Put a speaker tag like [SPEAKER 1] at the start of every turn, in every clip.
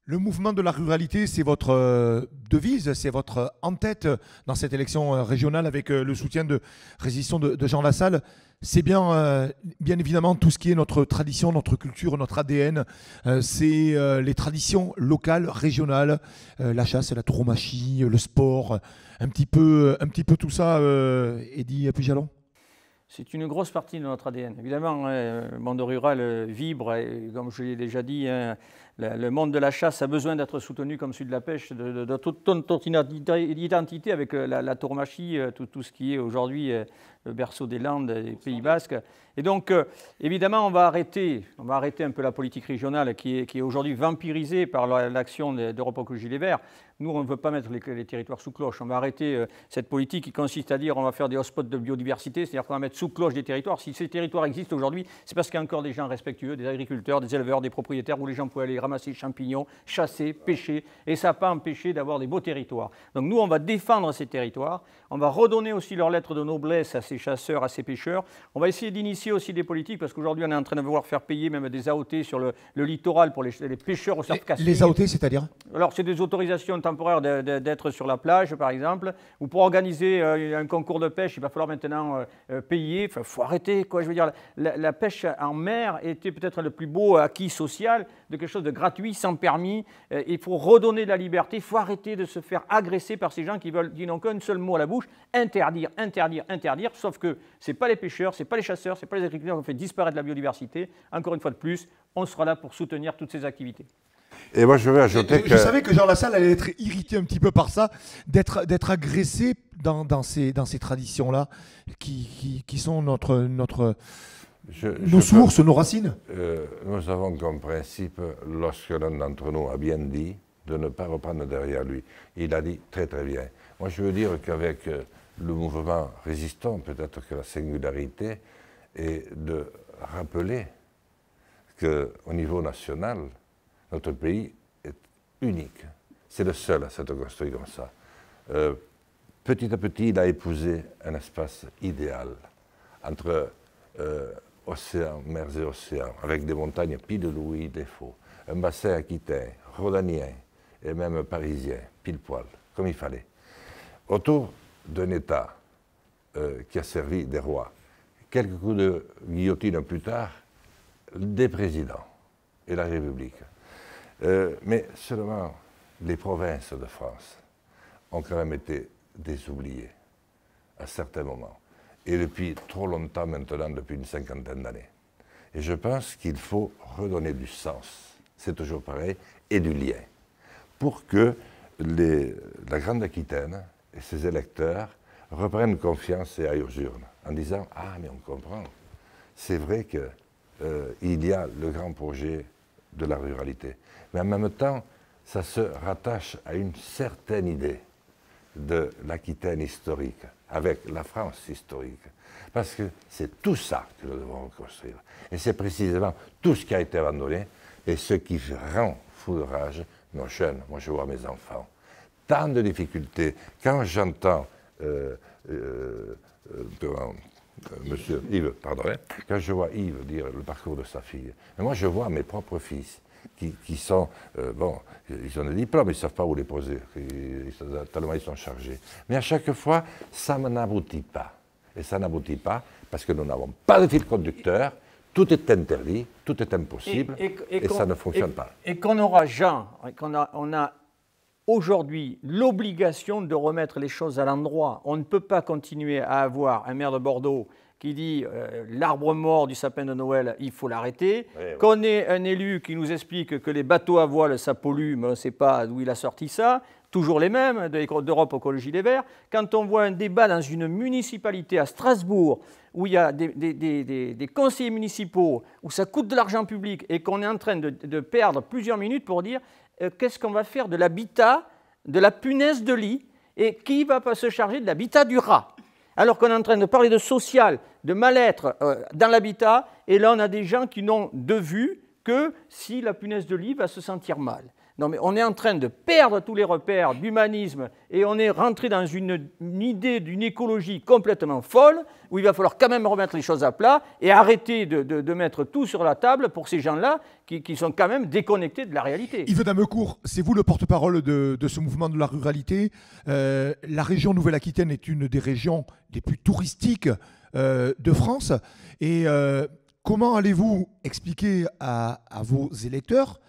[SPEAKER 1] Le mouvement de la ruralité, c'est votre devise, c'est votre en-tête dans cette élection régionale avec le soutien de Résistons de Jean Lassalle. C'est bien évidemment tout ce qui est notre tradition, notre culture, notre ADN. C'est les traditions locales, régionales, la chasse, la tauromachie, le sport, un petit peu tout ça, Eddy Pujalon.
[SPEAKER 2] C'est une grosse partie de notre ADN. Évidemment, le monde rural vibre, et comme je l'ai déjà dit, le monde de la chasse a besoin d'être soutenu comme celui de la pêche, de toute notre identité avec la tauromachie, tout ce qui est aujourd'hui le berceau des Landes, des Pays Basques. Et donc, évidemment, on va arrêter un peu la politique régionale qui est aujourd'hui vampirisée par l'action d'Europe Écologie Les Verts. Nous, on ne veut pas mettre les territoires sous cloche. On va arrêter cette politique qui consiste à dire on va faire des hotspots de biodiversité, c'est-à-dire qu'on va mettre sous cloche des territoires. Si ces territoires existent aujourd'hui, c'est parce qu'il y a encore des gens respectueux, des agriculteurs, des éleveurs, des propriétaires où les gens pouvaient aller ramasser des champignons, chasser, pêcher, et ça n'a pas empêché d'avoir des beaux territoires. Donc nous, on va défendre ces territoires. On va redonner aussi leur lettre de noblesse à ces chasseurs, à ces pêcheurs. On va essayer d'initier aussi des politiques, parce qu'aujourd'hui, on est en train de vouloir faire payer même des AOT sur le littoral pour les pêcheurs au surf casting.
[SPEAKER 1] Les AOT, c'est-à-dire?
[SPEAKER 2] Alors, c'est des autorisations temporaire d'être sur la plage, par exemple, ou pour organiser un concours de pêche, il va falloir maintenant payer. Enfin, il faut arrêter, quoi. Je veux dire, la pêche en mer était peut-être le plus beau acquis social de quelque chose de gratuit, sans permis. Il faut redonner de la liberté. Il faut arrêter de se faire agresser par ces gens qui n'ont qu'un seul mot à la bouche: interdire, interdire, interdire. Sauf que ce n'est pas les pêcheurs, ce n'est pas les chasseurs, ce n'est pas les agriculteurs qui ont fait disparaître la biodiversité. Encore une fois de plus, on sera là pour soutenir toutes ces activités.
[SPEAKER 3] Et moi, je veux ajouter que...
[SPEAKER 1] Je savais que Jean Lassalle allait être irrité un petit peu par ça, d'être agressé dans ces traditions-là, qui sont nos sources, nos racines.
[SPEAKER 3] Nous avons comme principe, lorsque l'un d'entre nous a bien dit, de ne pas reprendre derrière lui. Il a dit très très bien. Moi, je veux dire qu'avec le mouvement résistant, peut-être que la singularité est de rappeler qu'au niveau national, notre pays est unique. C'est le seul à s'être construit comme ça. Petit à petit, il a épousé un espace idéal entre océans, mers et océans, avec des montagnes pile de Louis, des Faux, un bassin aquitain, rhodanien et même parisien, pile poil, comme il fallait. Autour d'un État qui a servi des rois. Quelques coups de guillotine plus tard, des présidents et la République. Mais seulement les provinces de France ont quand même été désoubliées à certains moments. Et depuis trop longtemps maintenant, depuis une cinquantaine d'années. Et je pense qu'il faut redonner du sens, c'est toujours pareil, et du lien, pour que la Grande Aquitaine et ses électeurs reprennent confiance et aillent aux urnes, en disant « Ah, mais on comprend, c'est vrai qu'il y a le grand projet de la ruralité. » Mais en même temps, ça se rattache à une certaine idée de l'Aquitaine historique, avec la France historique. Parce que c'est tout ça que nous devons reconstruire. Et c'est précisément tout ce qui a été abandonné et ce qui rend fou de rage nos jeunes. Moi, je vois mes enfants. Tant de difficultés. Quand j'entends Monsieur Yves, pardon, quand je vois Yves dire le parcours de sa fille, mais moi je vois mes propres fils qui sont, bon, ils ont des diplômes, ils ne savent pas où les poser, tellement ils sont chargés. Mais à chaque fois, ça n'aboutit pas. Et ça n'aboutit pas parce que nous n'avons pas de fil conducteur, tout est interdit, tout est impossible, et ça ne fonctionne pas.
[SPEAKER 2] Et qu'on aura, Jean, on a aujourd'hui l'obligation de remettre les choses à l'endroit. On ne peut pas continuer à avoir un maire de Bordeaux qui dit l'arbre mort du sapin de Noël, il faut l'arrêter. Oui, oui. Qu'on ait un élu qui nous explique que les bateaux à voile, ça pollue, mais on ne sait pas d'où il a sorti ça. Toujours les mêmes, d'Europe Écologie Les Verts. Quand on voit un débat dans une municipalité à Strasbourg, où il y a des conseillers municipaux, où ça coûte de l'argent public, et qu'on est en train de perdre plusieurs minutes pour dire qu'est-ce qu'on va faire de l'habitat, de la punaise de lit, et qui va se charger de l'habitat du rat? Alors qu'on est en train de parler de social, de mal-être dans l'habitat, et là on a des gens qui n'ont de vue que si la punaise de lit va se sentir mal. Non, mais on est en train de perdre tous les repères d'humanisme et on est rentré dans une idée d'une écologie complètement folle où il va falloir quand même remettre les choses à plat et arrêter de mettre tout sur la table pour ces gens-là qui sont quand même déconnectés de la réalité.
[SPEAKER 1] Yves Damecourt, c'est vous le porte-parole de ce mouvement de la ruralité. La région Nouvelle-Aquitaine est une des régions les plus touristiques de France. Et comment allez-vous expliquer à vos électeurs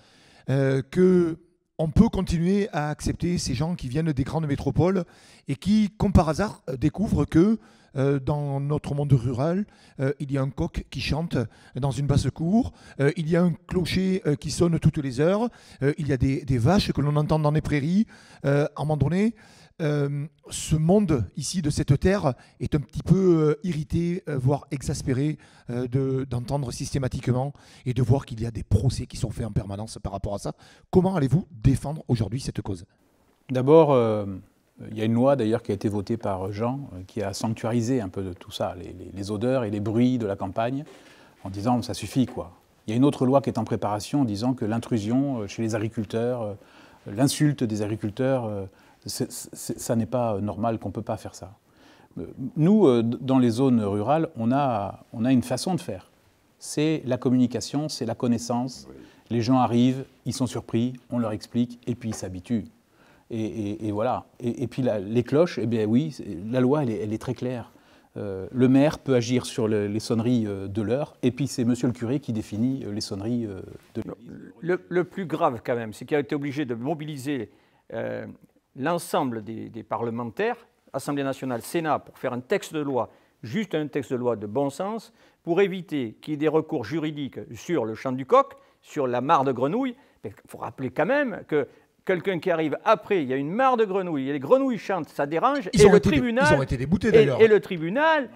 [SPEAKER 1] qu'on peut continuer à accepter ces gens qui viennent des grandes métropoles et qui, comme par hasard, découvrent que dans notre monde rural, il y a un coq qui chante dans une basse-cour, il y a un clocher qui sonne toutes les heures, il y a des vaches que l'on entend dans les prairies. À un moment donné, ce monde ici de cette terre est un petit peu irrité, voire exaspéré d'entendre systématiquement et de voir qu'il y a des procès qui sont faits en permanence par rapport à ça. Comment allez-vous défendre aujourd'hui cette cause?
[SPEAKER 4] D'abord, il y a une loi d'ailleurs qui a été votée par Jean qui a sanctuarisé un peu de tout ça, les odeurs et les bruits de la campagne, en disant ça suffit quoi. Il y a une autre loi qui est en préparation en disant que l'intrusion chez les agriculteurs, l'insulte des agriculteurs, ça n'est pas normal, qu'on ne peut pas faire ça. Nous, dans les zones rurales, on a une façon de faire. C'est la communication, c'est la connaissance. Oui. Les gens arrivent, ils sont surpris, on leur explique, et puis ils s'habituent. Et voilà. Et puis les cloches, eh bien oui, la loi, elle est très claire. Le maire peut agir sur les sonneries de l'heure, et puis c'est monsieur le curé qui définit les sonneries de l'heure.
[SPEAKER 2] Le plus grave, quand même, c'est qu'il a été obligé de mobiliser l'ensemble des parlementaires, Assemblée nationale, Sénat, pour faire un texte de loi, juste un texte de loi de bon sens, pour éviter qu'il y ait des recours juridiques sur le chant du coq, sur la mare de grenouille. Il faut rappeler quand même que quelqu'un qui arrive après, il y a une mare de grenouilles, et les grenouilles chantent, ça dérange,
[SPEAKER 1] ils ont été déboutés d'ailleurs.
[SPEAKER 2] Et le tribunal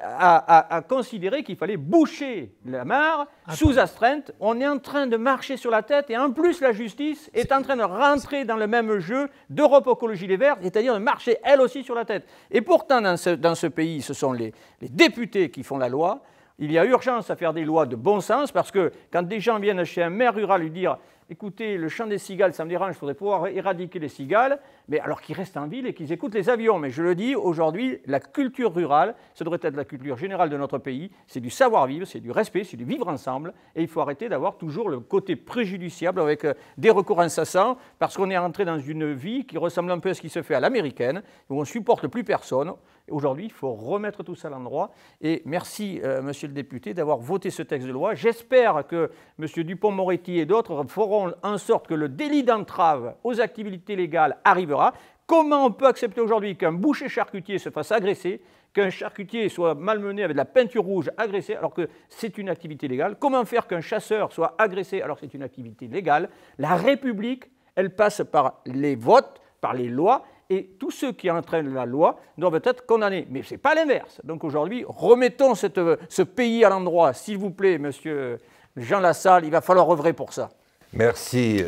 [SPEAKER 2] a considéré qu'il fallait boucher la mare sous astreinte. On est en train de marcher sur la tête et en plus la justice est en train de rentrer dans le même jeu d'Europe Écologie Les Verts, c'est-à-dire de marcher elle aussi sur la tête. Et pourtant dans ce pays, ce sont les députés qui font la loi. Il y a urgence à faire des lois de bon sens parce que quand des gens viennent chez un maire rural lui dire écoutez, le chant des cigales, ça me dérange, il faudrait pouvoir éradiquer les cigales, mais alors qu'ils restent en ville et qu'ils écoutent les avions. Mais je le dis, aujourd'hui, la culture rurale, ça devrait être la culture générale de notre pays, c'est du savoir-vivre, c'est du respect, c'est du vivre ensemble, et il faut arrêter d'avoir toujours le côté préjudiciable avec des recours incessants, parce qu'on est rentré dans une vie qui ressemble un peu à ce qui se fait à l'américaine, où on ne supporte plus personne. Aujourd'hui, il faut remettre tout ça à l'endroit. Et merci, monsieur le député, d'avoir voté ce texte de loi. J'espère que monsieur Dupond-Moretti et d'autres feront en sorte que le délit d'entrave aux activités légales arrivera. Comment on peut accepter aujourd'hui qu'un boucher charcutier se fasse agresser, qu'un charcutier soit malmené avec de la peinture rouge, agressé, alors que c'est une activité légale? Comment faire qu'un chasseur soit agressé alors que c'est une activité légale? La République, elle passe par les votes, par les lois, et tous ceux qui entraînent la loi doivent être condamnés. Mais ce n'est pas l'inverse. Donc aujourd'hui, remettons ce pays à l'endroit. S'il vous plaît, monsieur Jean Lassalle, il va falloir œuvrer pour ça.
[SPEAKER 3] Merci,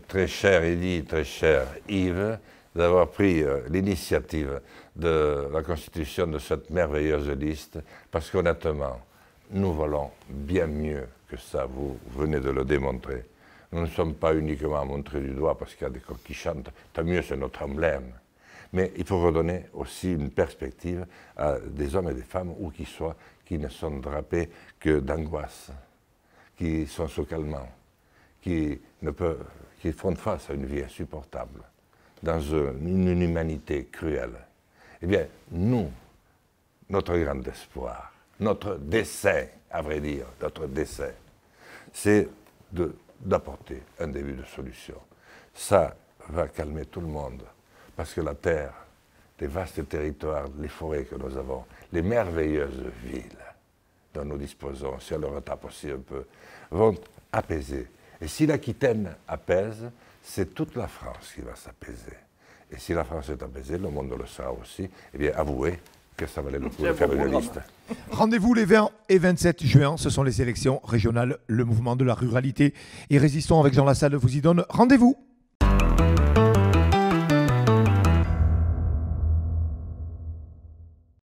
[SPEAKER 3] très cher Eddy, très cher Yves, d'avoir pris l'initiative de la constitution de cette merveilleuse liste, parce qu'honnêtement, nous voulons bien mieux que ça, vous venez de le démontrer. Nous ne sommes pas uniquement à montrer du doigt parce qu'il y a des coqs qui chantent, tant mieux, c'est notre emblème. Mais il faut redonner aussi une perspective à des hommes et des femmes, où qu'ils soient, qui ne sont drapés que d'angoisse, qui sont sous calmant, qui font face à une vie insupportable, dans une humanité cruelle. Eh bien, nous, notre grand espoir, notre dessein, à vrai dire, notre dessein, c'est d'apporter un début de solution. Ça va calmer tout le monde, parce que la terre, les vastes territoires, les forêts que nous avons, les merveilleuses villes dont nous disposons, si on le retape aussi un peu, vont apaiser. Et si l'Aquitaine apaise, c'est toute la France qui va s'apaiser. Et si la France est apaisée, le monde le sera aussi. Eh bien, avouez que ça valait le coup de faire une liste.
[SPEAKER 1] Rendez-vous les 20 et 27 juin, ce sont les élections régionales. Le mouvement de la ruralité et Résistons avec Jean Lassalle vous y donne rendez-vous.